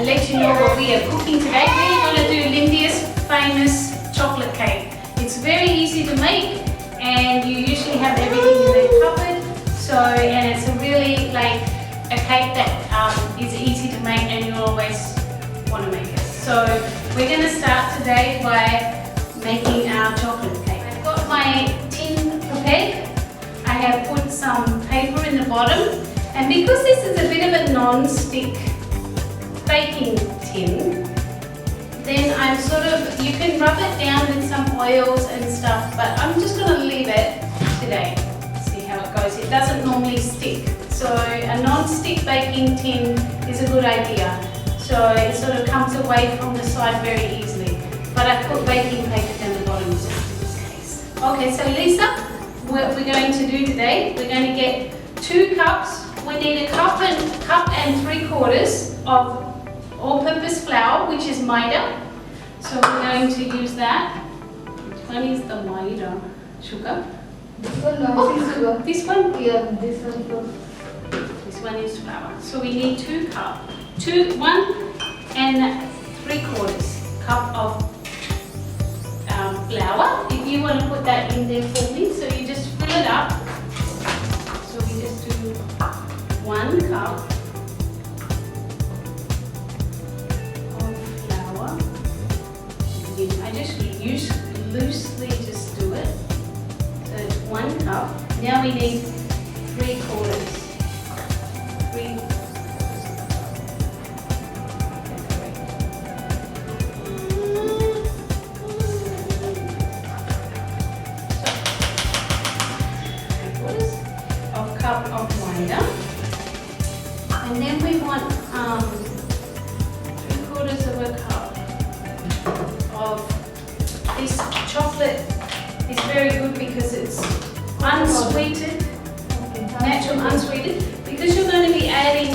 let you know what we are cooking today. We're going to do Lindia's famous chocolate cake. It's very easy to make and you usually have everything in there covered. So, and it's a really like a cake that is easy to make and you'll always want to make it. So we're going to start today by making our chocolate cake. I've got my tin prepared. I have put some paper in the bottom, and because this is a bit of a non-stick baking tin, then I'm you can rub it down with some oils and stuff, but I'm just going to leave it today. See how it goes. It doesn't normally stick, so a non-stick baking tin is a good idea. So it sort of comes away from the side very easily. But I put baking paper down the bottom just in this case. Okay, so Lisa, what we're going to do today, we're going to get 2 cups. We need a cup and 3/4 of all-purpose flour, which is maida. So we're going to use that. Which one is the maida? Sugar? This one, no, sugar. This one? Yeah, this one. This one is flour. So we need 2 cups. 1 and 3/4 cup of flour. If you want to put that in there for me, so you just fill it up. So we just do 1 cup of flour. I just loosely just do it. So it's 1 cup. Now we need 3/4. Of maida, and then we want 3/4 cup of this chocolate. Is very good because it's unsweetened, natural unsweetened. Because you're going to be adding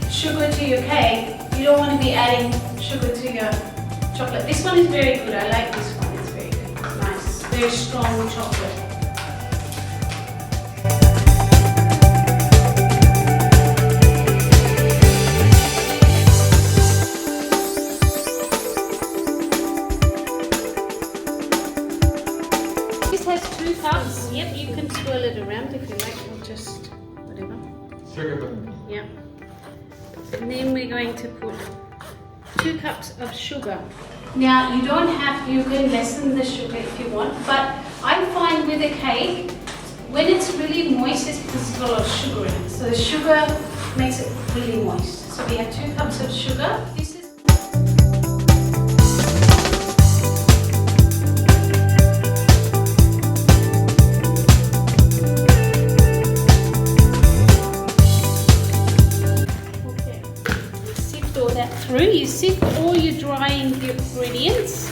sugar to your cake, you don't want to be adding sugar to your chocolate. This one is very good. I like this one. It's very good. Nice, very strong chocolate. Yep, you can swirl it around if you like, or just whatever. Sugar. Yep. And then we're going to put 2 cups of sugar. Now you don't have, you can lessen the sugar if you want, but I find with a cake, when it's really moist, it's because it's got a lot of sugar in it. So the sugar makes it really moist. So we have 2 cups of sugar. This is through. You sift all your dry ingredients.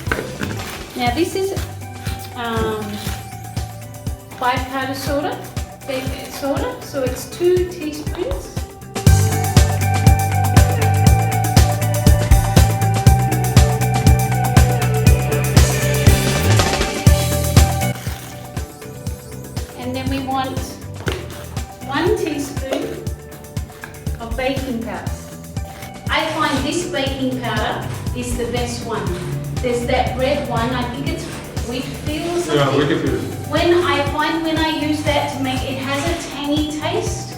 Now this is 5 powder soda, baking soda, so it's 2 teaspoons. And then we want 1 teaspoon of baking powder. I find this baking powder is the best one. There's that red one, I think it's wheat field or something. Yeah, wheat field. When I use that to make, it has a tangy taste,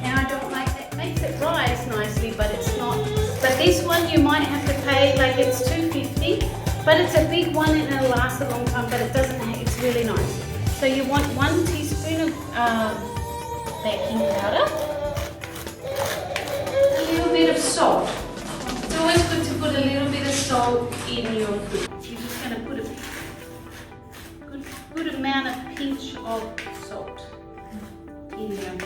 and I don't like that. It makes it rise nicely, but it's not. But this one you might have to pay, like it's $2.50, but it's a big one and it'll last a long time, but it doesn't, it's really nice. So you want 1 teaspoon of baking powder. A little bit of salt. It's always good to put a little bit of salt in your food. You're just going to put a good amount of pinch of salt in there.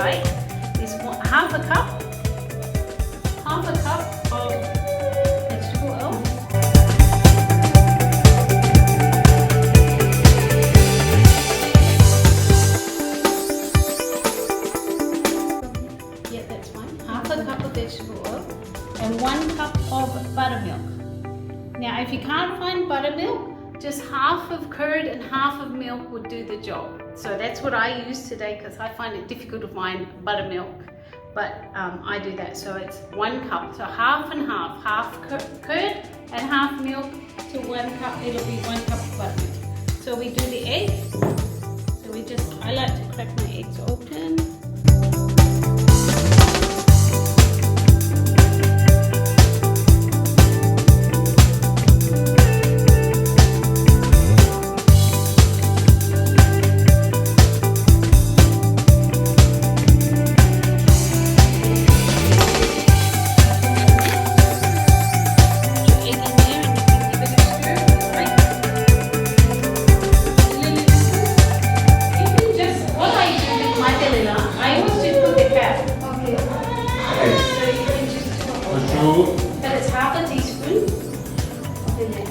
like, is half a cup of vegetable oil. Yeah, that's fine. Half a cup of vegetable oil and 1 cup of buttermilk. Now, if you can't find buttermilk, just half of curd and half of milk would do the job. So that's what I use today because I find it difficult to find buttermilk. But I do that. So it's 1 cup. So half and half curd and half milk to 1 cup. It'll be 1 cup of buttermilk. So we do the egg. So I like to crack my eggs open. But it's half a teaspoon of vinegar.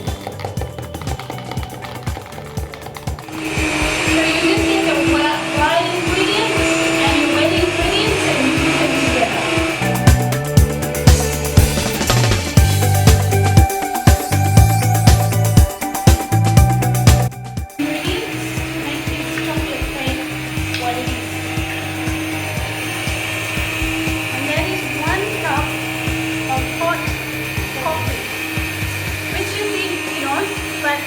So you just get the dried ingredients and your wet ingredients and you put them together. Ingredients to make this chocolate cake what it is. And that is 1 cup of hot coffee, which you need, but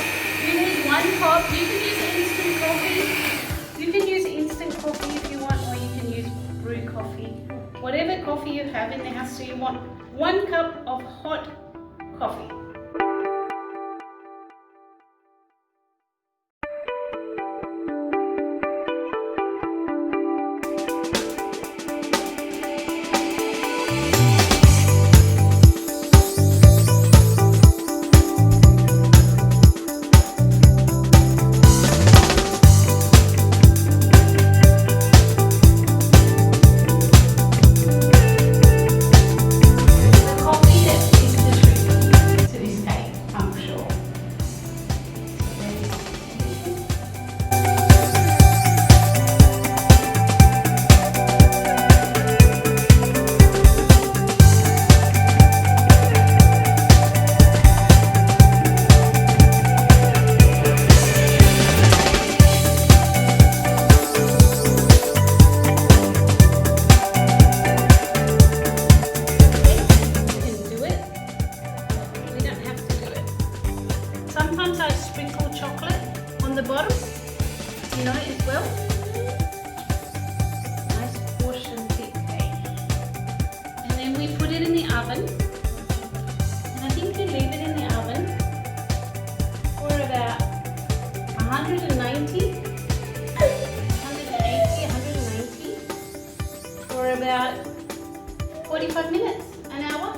you need 1 cup. You can use instant coffee. You can use instant coffee if you want, or you can use brewed coffee. Whatever coffee you have in the house, so you want 1 cup of hot coffee. Sometimes I sprinkle chocolate on the bottom, as well. Nice portion thick cake. And then we put it in the oven. And I think you leave it in the oven for about 180 for about 45 minutes, an hour.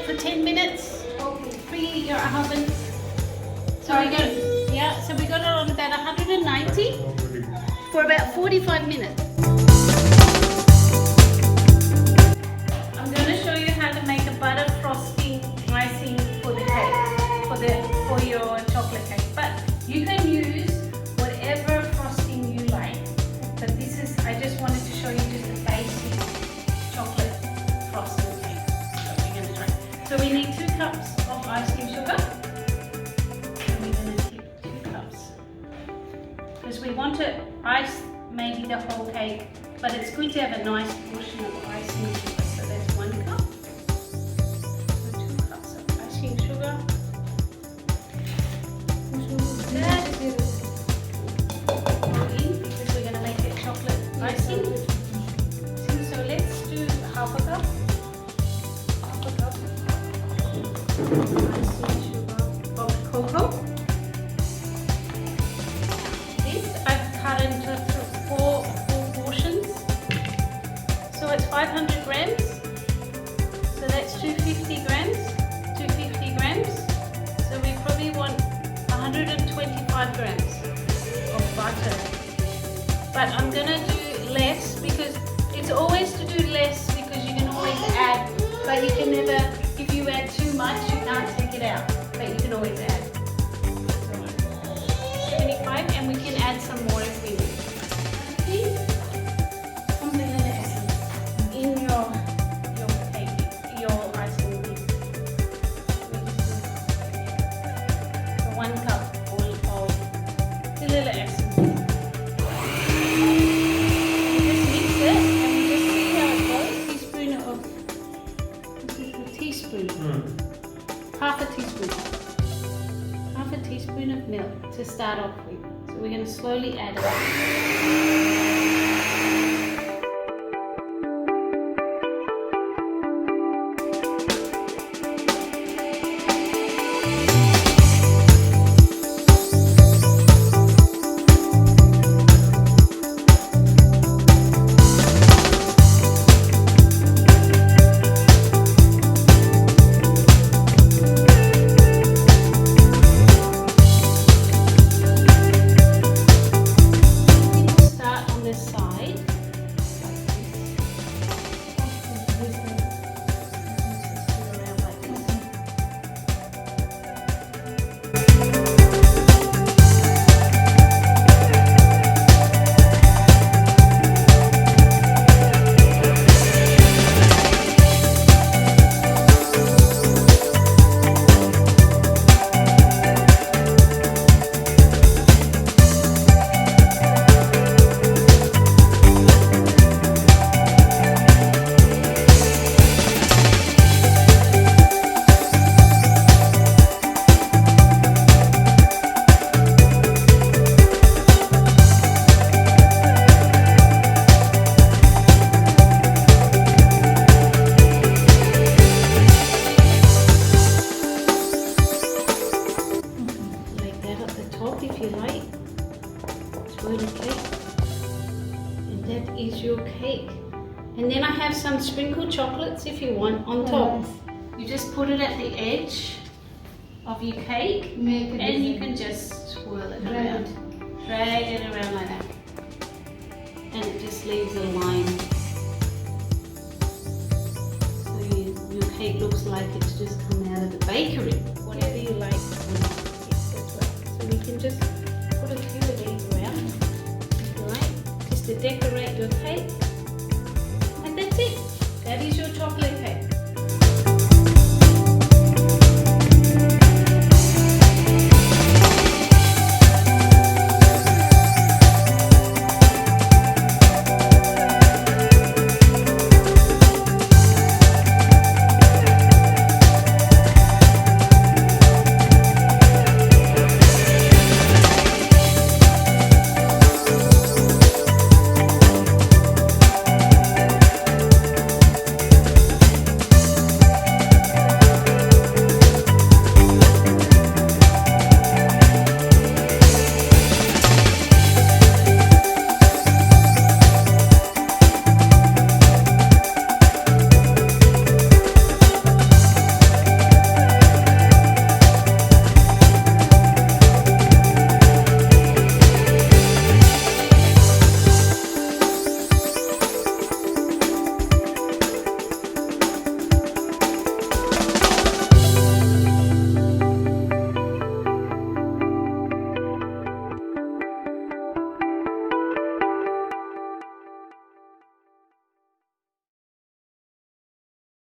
For 10 minutes. Preheat your oven. So we got it on about 190 for about 45 minutes. I'm going to show you how to make a butter frosting icing for the cake, for your chocolate cake. But you can use whatever frosting you like. But I just wanted to show you just a basic chocolate frosting cake. So we need 2 cups of ice cream sugar, and we're going to take 2 cups because we want to ice maybe the whole cake, but it's good to have a nice portion of icing sugar. So that's 1 cup. So 2 cups of icing sugar. That go in because we're going to make it chocolate icing. So let's do half a cup. Icing sugar of cocoa. This I've cut into 4 portions. So it's it's 500 grams. So that's 250 grams. 250 grams. So we probably want 125 grams of butter. But I'm gonna do less because it's always to do less because you can always add, but you can never, if you add too much, you can't take it out. But you can always add. So 75, and we can add some more if we need. See? Something in the essence in your cake, your icing mix. So 1 cup of vanilla essence. Half a teaspoon of milk to start off with. So we're going to slowly add it up. If you like, spoon of cake, and that is your cake. And then I have some sprinkled chocolates if you want on top. You just put it at the edge of your cake, and you can just swirl it around, drag it around like that, and it just leaves a line. So your cake looks like it's just come out of the bakery. Whatever you like. So we can just put a few of these around, if you like, just to decorate your cake.